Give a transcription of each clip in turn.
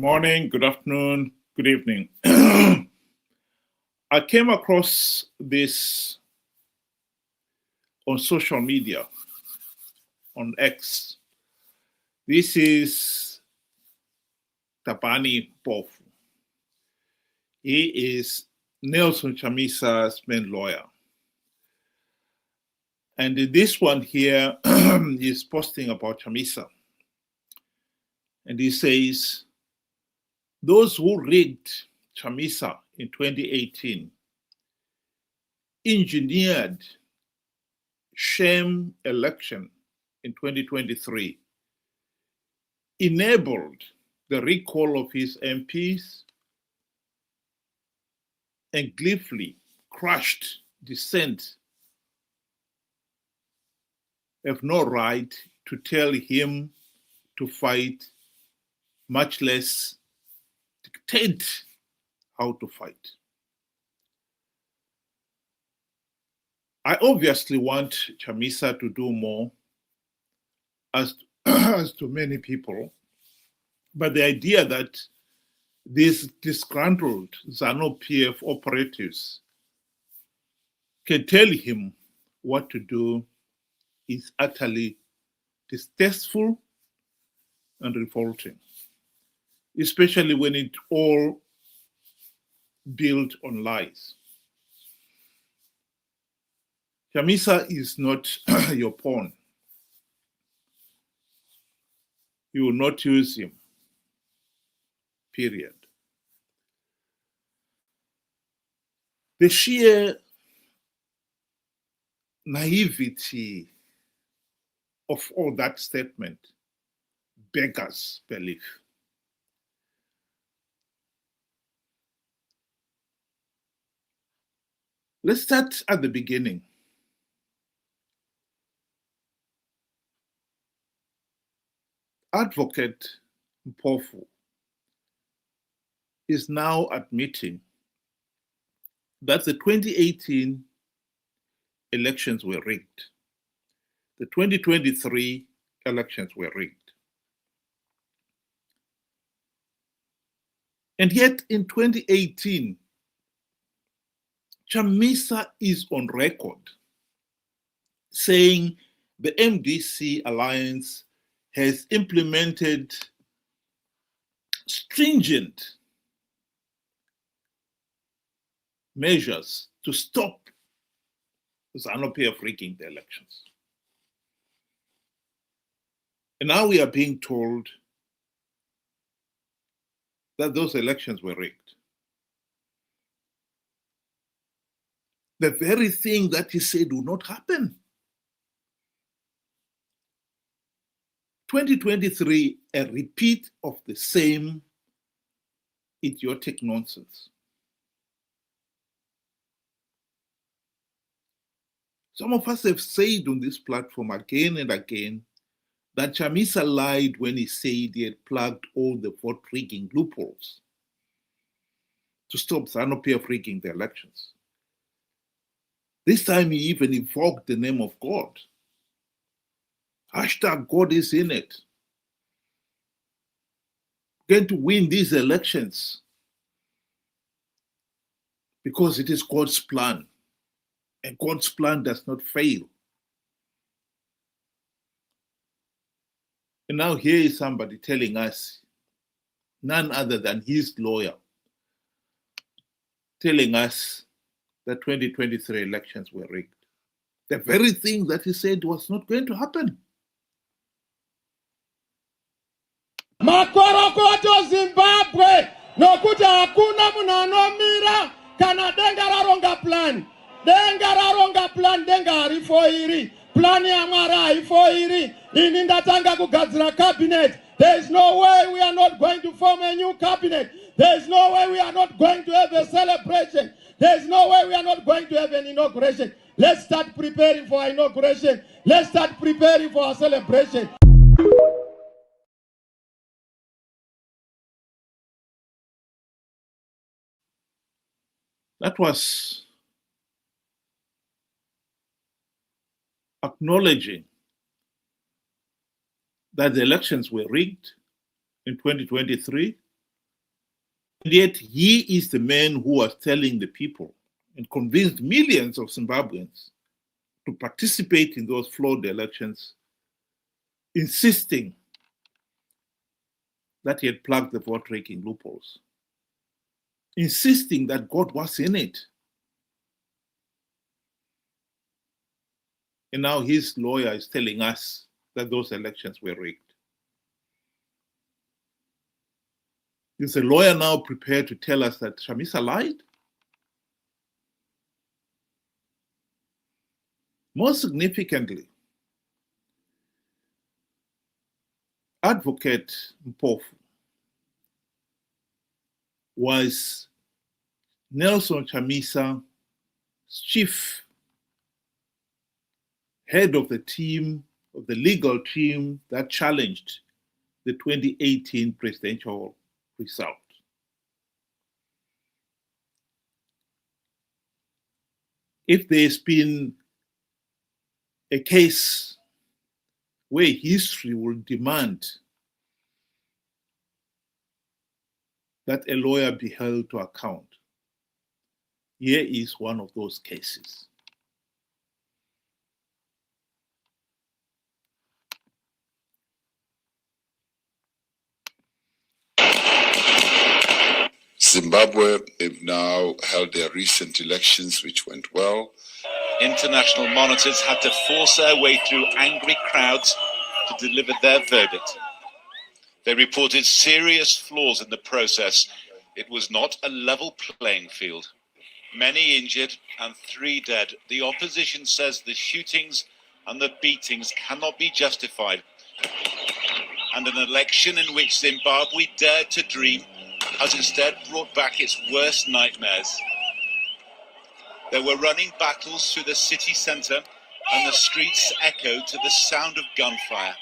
morning, good afternoon, good evening. I came across this on social media, on X. This is Thabani Mpofu. He is Nelson Chamisa's main lawyer. And this one here is posting about Chamisa. And he says, those who rigged Chamisa in 2018 engineered sham election in 2023, enabled the recall of his MPs, and gleefully crushed dissent, have no right to tell him to fight, much less dictate how to fight. I obviously want Chamisa to do more, as to many people, but the idea that these disgruntled Zanu PF operatives can tell him what to do is utterly distasteful and revolting, especially when it all built on lies. Chamisa is not your pawn. You will not use him, period. The sheer naivety of all that statement beggars belief. Let's start at the beginning. Advocate Mpofu is now admitting that the 2018 elections were rigged. The 2023 elections were rigged. And yet in 2018, Chamisa is on record saying the MDC alliance has implemented stringent measures to stop Zanu PF rigging the elections. And now we are being told that those elections were rigged. The very thing that he said would not happen. 2023, a repeat of the same idiotic nonsense. Some of us have said on this platform again and again that Chamisa lied when he said he had plugged all the vote rigging loopholes to stop Zanu PF rigging the elections. This time he even invoked the name of God. Hashtag God is in it. We're going to win these elections because it is God's plan. And God's plan does not fail. And now here is somebody telling us, none other than his lawyer, telling us that 2023 elections were rigged. The very thing that he said was not going to happen. Makorokoto Zimbabwe nokuti hakuna munhu anomira kana denga raronga plan. Denga raronga plan, denga harifoiri. Plan yaMwari haifoiri. Ini ndatanga kugadzira cabinet. There is no way we are not going to form a new cabinet. There is no way we are not going to have a celebration. There is no way we are not going to have an inauguration. Let's start preparing for our inauguration. Let's start preparing for our celebration. That was acknowledging that the elections were rigged in 2023 And yet he is the man who was telling the people and convinced millions of Zimbabweans to participate in those flawed elections, insisting that he had plugged the vote-raking loopholes, insisting that God was in it. And now his lawyer is telling us that those elections were rigged. Is the lawyer now prepared to tell us that Chamisa lied? More significantly, Advocate Mpofu was Nelson Chamisa's chief head of the team, of the legal team that challenged the 2018 presidential result. If there's been a case where history will demand that a lawyer be held to account, here is one of those cases. Zimbabwe have now held their recent elections, which went well. International monitors had to force their way through angry crowds to deliver their verdict. They reported serious flaws in the process. It was not a level playing field. Many injured and 3 dead. The opposition says the shootings and the beatings cannot be justified. And an election in which Zimbabwe dared to dream has instead brought back its worst nightmares. There were running battles through the city centre and the streets echoed to the sound of gunfire.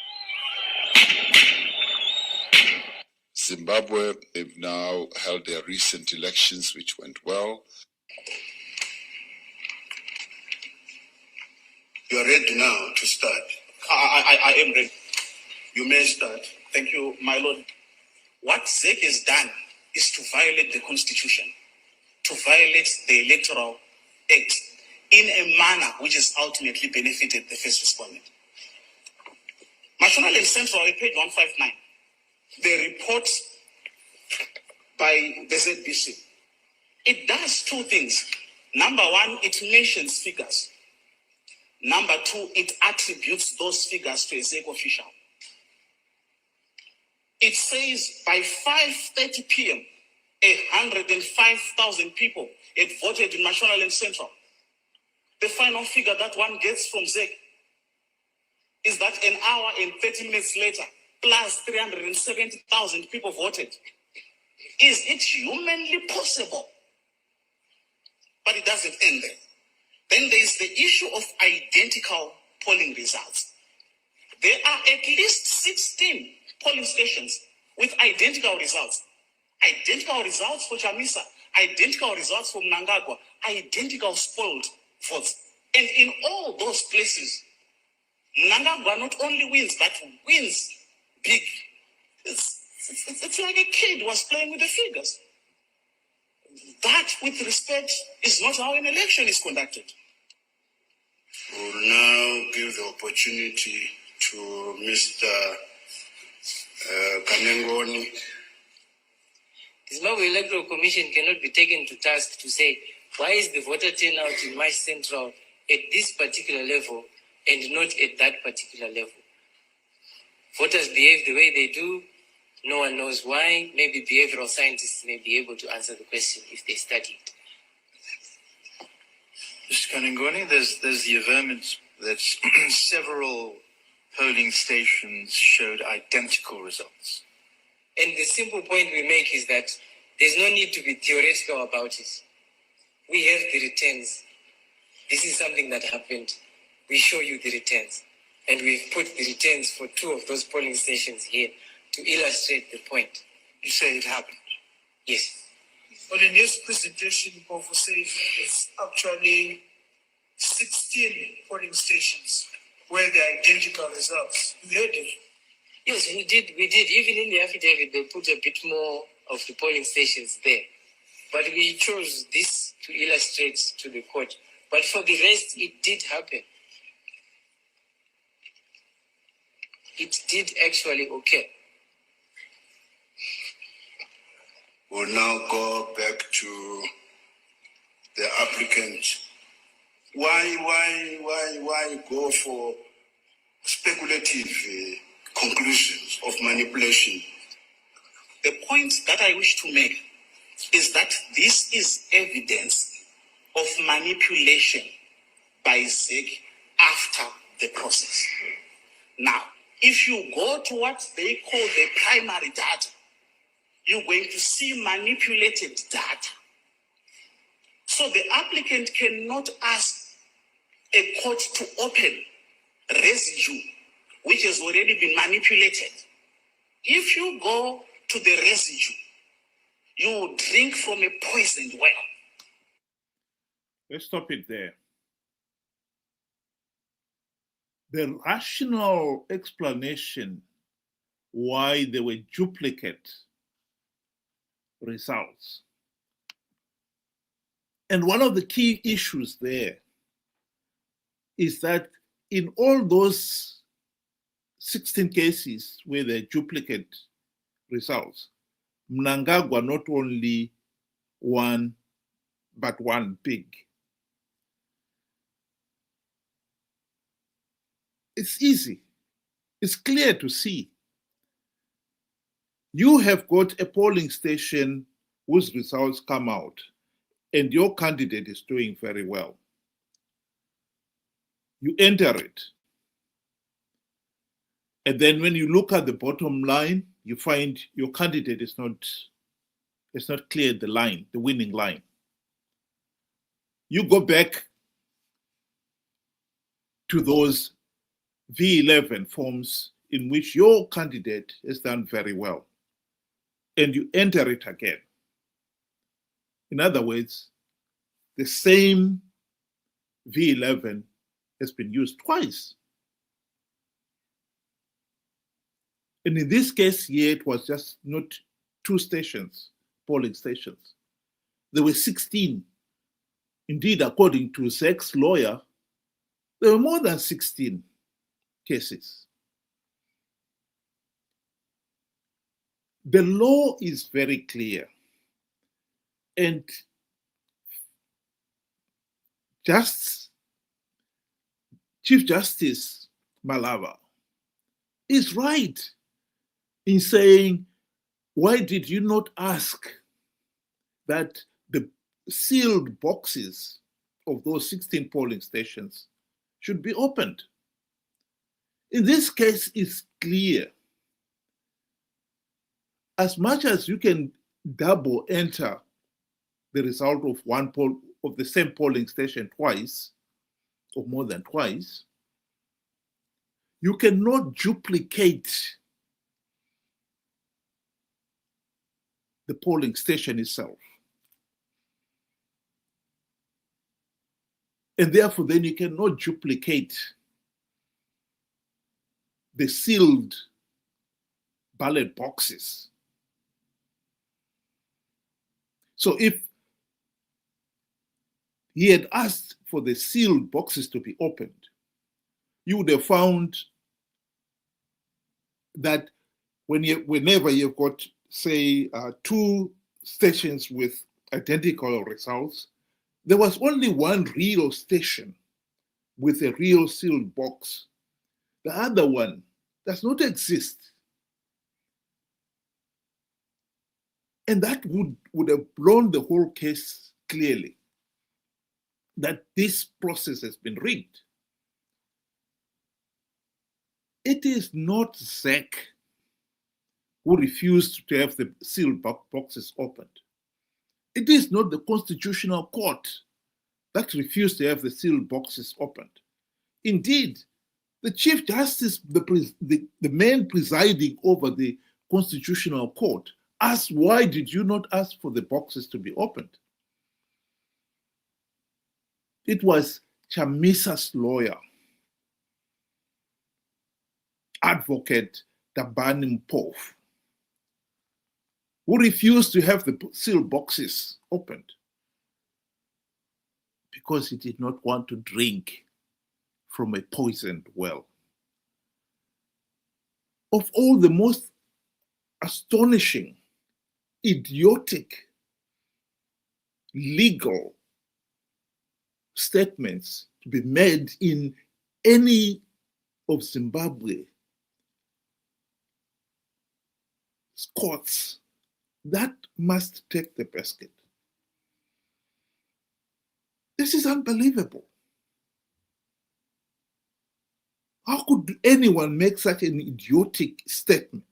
Zimbabwe have now held their recent elections, which went well. You are ready now to start. I am ready. You may start. Thank you, my lord. What ZEC has done is to violate the constitution, to violate the electoral act in a manner which has ultimately benefited the first respondent. National and Central at page 159, the report by the ZBC, it does 2 things. Number 1, it mentions figures. Number 2, it attributes those figures to a ZEC official. It says by 5:30 p.m., 105,000 people had voted in National and Central. The final figure that one gets from ZEC is that an hour and 30 minutes later, plus 370,000 people voted. Is it humanly possible? But it doesn't end there. Then there is the issue of identical polling results. There are at least 16 polling stations with identical results. Identical results for Chamisa, identical results for Mnangagwa, identical spoiled votes. And in all those places, Mnangagwa not only wins, but wins big. It's like a kid was playing with the figures. That, with respect, is not how an election is conducted. We'll now give the opportunity to Mr. Kanengoni. The Zimbabwe Electoral Commission cannot be taken to task to say, why is the voter turnout in my central at this particular level and not at that particular level? Voters behave the way they do. No one knows why. Maybe behavioral scientists may be able to answer the question if they study it. Mr. Kanengoni, there's the averment that several polling stations showed identical results. And the simple point we make is that there's no need to be theoretical about it. We have the returns. This is something that happened. We show you the returns. And we've put the returns for 2 of those polling stations here to illustrate the point. You say it happened? Yes. But in his presentation, Mpofu says it's actually 16 polling stations where the identical results. You heard it? Yes, we did. Even in the affidavit, they put a bit more of the polling stations there. But we chose this to illustrate to the court. But for the rest, it did happen. It did actually occur. We'll now go back to the applicant. Why go for speculative conclusions of manipulation? The point that I wish to make is that this is evidence of manipulation by ZEC after the process. Now, if you go to what they call the primary data, you're going to see manipulated data. So the applicant cannot ask a court to open residue which has already been manipulated. If you go to the residue, you drink from a poisoned well. Let's stop it there. The rational explanation why there were duplicate results. And one of the key issues there is that in all those 16 cases where there are duplicate results, Mnangagwa not only won, but won big. It's easy. It's clear to see. You have got a polling station whose results come out, and your candidate is doing very well. You enter it. And then when you look at the bottom line, you find your candidate is not cleared the line, the winning line. You go back to those V11 forms in which your candidate has done very well, and you enter it again. In other words, the same V11 has been used twice. And in this case here, it was just not 2 stations, polling stations. There were 16. Indeed, according to ZEC's lawyer, there were more than 16 cases. The law is very clear. And Chief Justice Malava is right in saying, why did you not ask that the sealed boxes of those 16 polling stations should be opened? In this case, it's clear. As much as you can double enter the result of one poll of the same polling station twice, or more than twice, you cannot duplicate the polling station itself. And therefore, then you cannot duplicate the sealed ballot boxes. So if he had asked for the sealed boxes to be opened, you would have found that whenever you've got, say, 2 stations with identical results, there was only one real station with a real sealed box. The other one does not exist. And that would have blown the whole case clearly, that this process has been rigged. It is not ZEC who refused to have the sealed boxes opened. It is not the Constitutional Court that refused to have the sealed boxes opened. Indeed, the Chief Justice, the man presiding over the Constitutional Court, asked, why did you not ask for the boxes to be opened? It was Chamisa's lawyer, Advocate Thabani Mpofu, who refused to have the sealed boxes opened because he did not want to drink from a poisoned well. Of all the most astonishing, idiotic, legal statements to be made in any of Zimbabwe courts, that must take the basket. This is unbelievable. How could anyone make such an idiotic statement?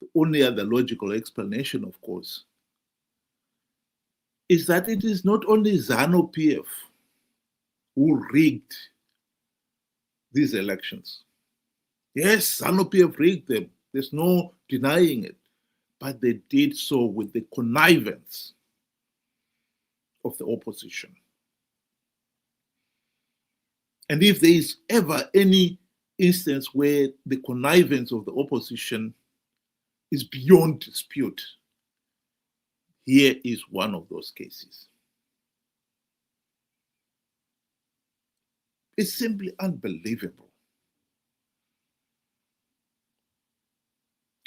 The only other logical explanation, of course, is that it is not only Zanu PF who rigged these elections. Yes, Zanu PF rigged them. There's no denying it. But they did so with the connivance of the opposition. And if there is ever any instance where the connivance of the opposition is beyond dispute, here is one of those cases. It's simply unbelievable.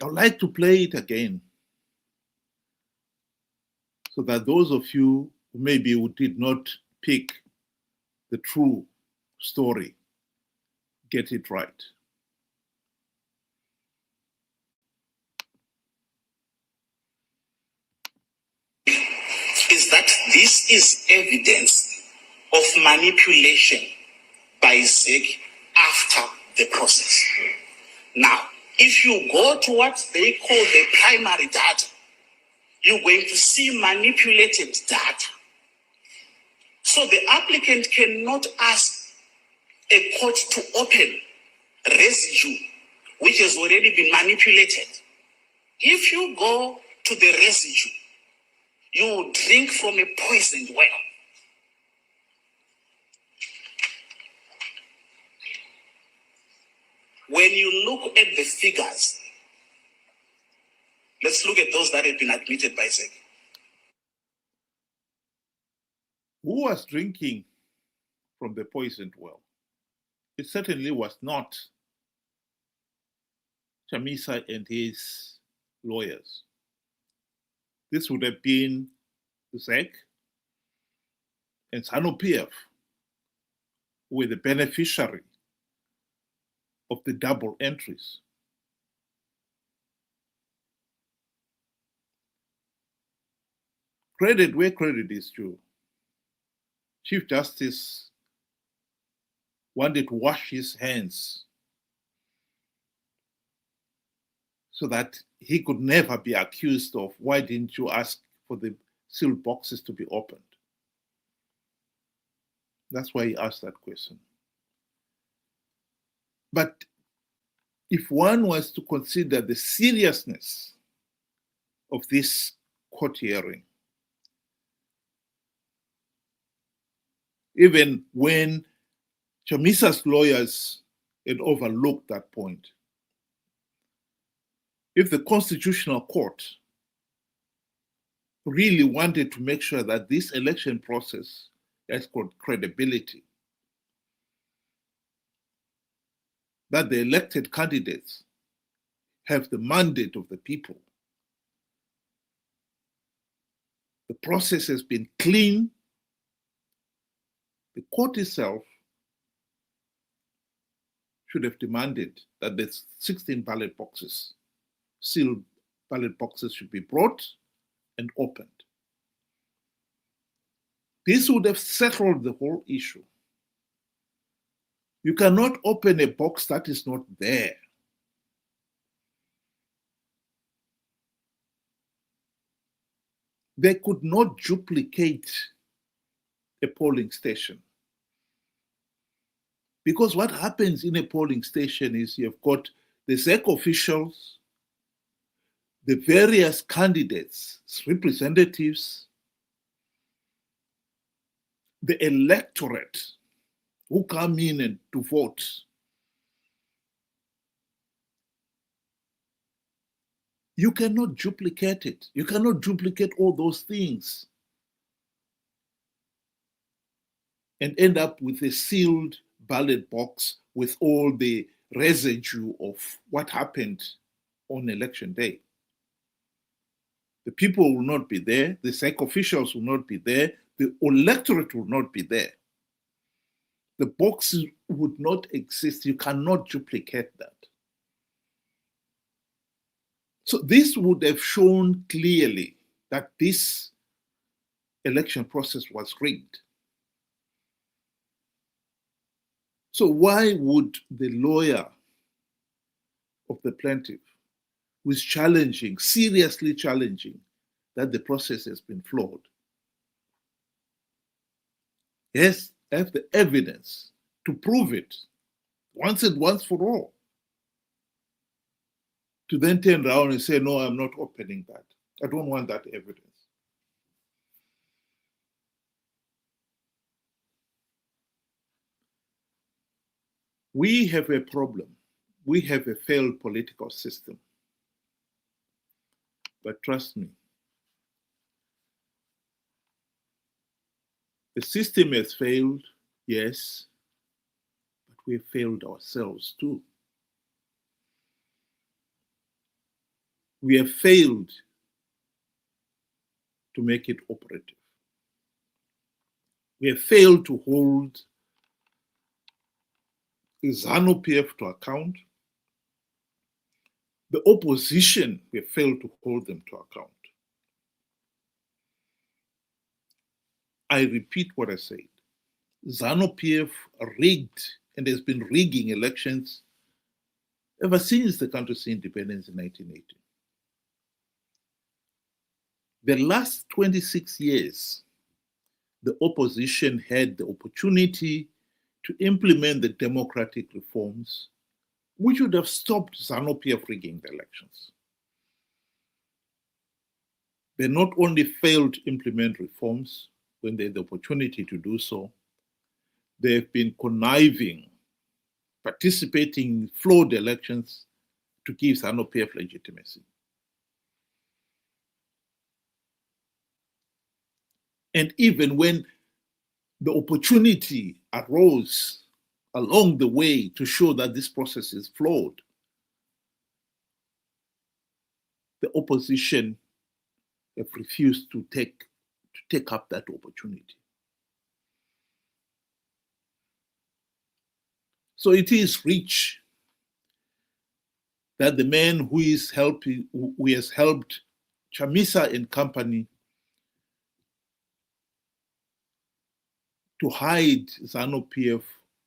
I'd like to play it again so that those of you who maybe who did not pick the true story get it right. Is that this is evidence of manipulation by ZEC after the process. Now, if you go to what they call the primary data, you're going to see manipulated data. So the applicant cannot ask a court to open residue which has already been manipulated. If you go to the residue, you drink from a poisoned well. When you look at the figures, let's look at those that have been admitted by ZEC. Who was drinking from the poisoned well? It certainly was not Chamisa and his lawyers. This would have been ZEC and Zanu PF, who were the beneficiary of the double entries. Credit where credit is due. Chief Justice wanted to wash his hands so that he could never be accused of, why didn't you ask for the sealed boxes to be opened? That's why he asked that question. But if one was to consider the seriousness of this court hearing, even when Chamisa's lawyers had overlooked that point, if the Constitutional Court really wanted to make sure that this election process has got credibility, that the elected candidates have the mandate of the people, the process has been clean, the court itself should have demanded that the 16 ballot boxes, sealed ballot boxes, should be brought and opened. This would have settled the whole issue. You cannot open a box that is not there. They could not duplicate a polling station. Because what happens in a polling station is you've got the ZEC officials, the various candidates, representatives, the electorate who come in and to vote. You cannot duplicate it. You cannot duplicate all those things and end up with a sealed ballot box with all the residue of what happened on election day. The people will not be there, the SEC officials will not be there, the electorate will not be there. The boxes would not exist. You cannot duplicate that. So this would have shown clearly that this election process was rigged. So why would the lawyer of the plaintiff, who is challenging, seriously challenging, that the process has been flawed, yes, have the evidence to prove it once and once for all, to then turn around and say, no, I'm not opening that. I don't want that evidence. We have a problem. We have a failed political system. But trust me, the system has failed, yes, but we have failed ourselves too. We have failed to make it operative. We have failed to hold the Zanu PF to account. The opposition, we have failed to hold them to account. I repeat what I said. Zanu PF rigged and has been rigging elections ever since the country's independence in 1980. The last 26 years, the opposition had the opportunity to implement the democratic reforms which would have stopped Zanu PF rigging the elections. They not only failed to implement reforms when they had the opportunity to do so, they have been conniving, participating in flawed elections to give Zanu PF legitimacy. And even when the opportunity arose along the way to show that this process is flawed, the opposition have refused to take up that opportunity. So it is rich that the man who has helped Chamisa and company to hide Zanu PF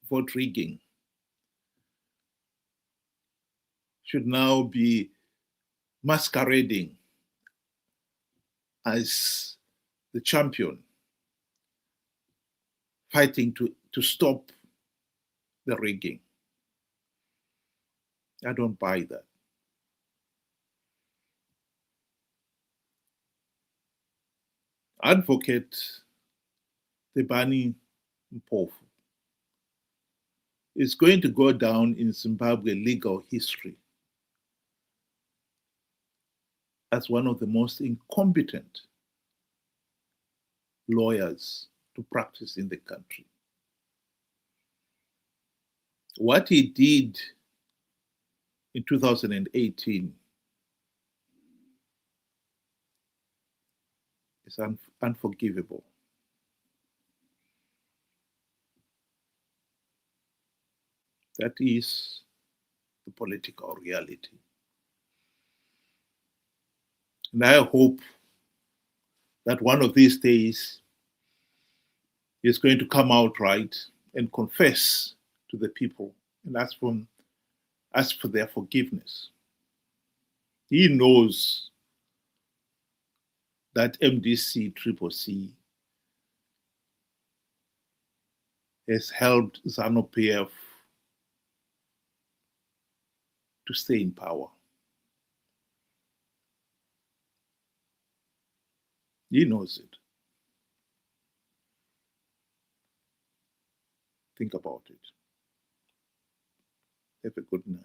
vote rigging should now be masquerading as the champion, fighting to stop the rigging. I don't buy that. Advocate Thabani Mpofu is going to go down in Zimbabwe legal history as one of the most incompetent lawyers to practice in the country. What he did in 2018 is unforgivable. That is the political reality. And I hope that one of these days he's going to come out right and confess to the people and ask for their forgiveness. He knows that MDC A has helped Zanu PF to stay in power. He knows it. Think about it. Have a good night.